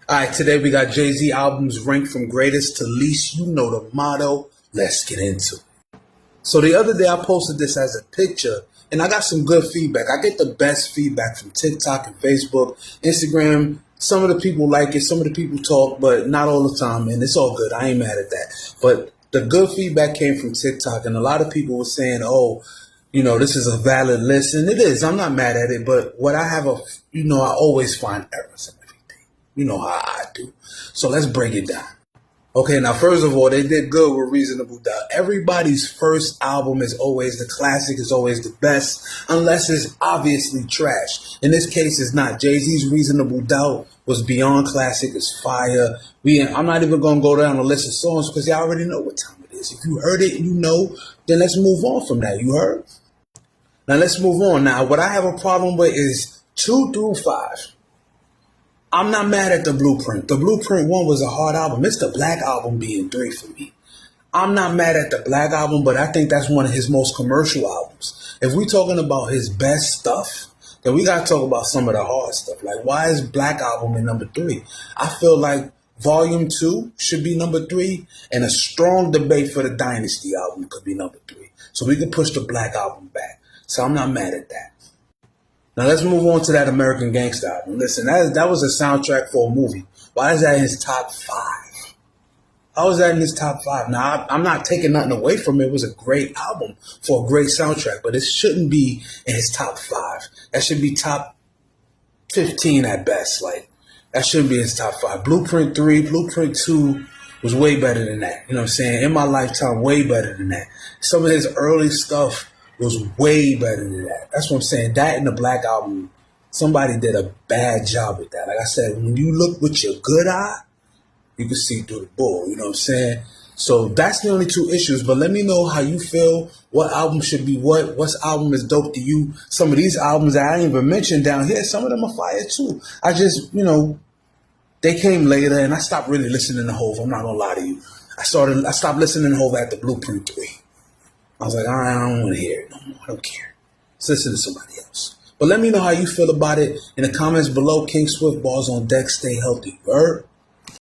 All right, today we got Jay-Z albums ranked from greatest to least. You know the motto. Let's get into it. So the other day I posted this as a picture and I got some good feedback. I get the best feedback from TikTok and Facebook, Instagram. Some of the people like it, some of the people talk, but not all the time, and it's all good. I ain't mad at that. But the good feedback came from TikTok, and a lot of people were saying, oh, this is a valid list, and it is. I'm not mad at it, but what I have I always find errors in everything. You know how I do. So let's break it down. Okay, now first of all, they did good with Reasonable Doubt. Everybody's first album is always the classic, is always the best, unless it's obviously trash. In this case, it's not. Jay-Z's Reasonable Doubt was beyond classic, it's fire. I'm not even going to go down a list of songs because you already know what time it is. If you heard it, then let's move on from that. You heard? Now let's move on. Now, what I have a problem with is 2 through 5. I'm not mad at the Blueprint. The Blueprint 1 was a hard album. It's the Black Album being 3 for me. I'm not mad at the Black Album, but I think that's one of his most commercial albums. If we're talking about his best stuff, then we got to talk about some of the hard stuff. Like, why is Black Album in number 3? I feel like Volume 2 should be number 3, and a strong debate for the Dynasty album could be number 3. So we could push the Black Album back. So I'm not mad at that. Now let's move on to that American Gangster album. Listen, that was a soundtrack for a movie. Why is that in his top 5? How is that in his top 5? Now, I'm not taking nothing away from it. It was a great album for a great soundtrack, but it shouldn't be in his top 5. That should be top 15 at best. Like, that shouldn't be his top 5. Blueprint 3, Blueprint 2 was way better than that. You know what I'm saying? In my lifetime, way better than that. Some of his early stuff was way better than that. That's what I'm saying. That and the Black Album, somebody did a bad job with that. Like I said, when you look with your good eye, you can see through the bull. You know what I'm saying? So that's the only 2 issues. But let me know how you feel. What album should be what? What album is dope to you? Some of these albums that I didn't even mention down here, some of them are fire too. I just, they came later and I stopped really listening to Hov. I'm not going to lie to you. I stopped listening to Hov at the Blueprint 3. I was like, I don't want to hear it no more. I don't care. Let's listen to somebody else. But let me know how you feel about it in the comments below. King Swift, balls on deck. Stay healthy. Word.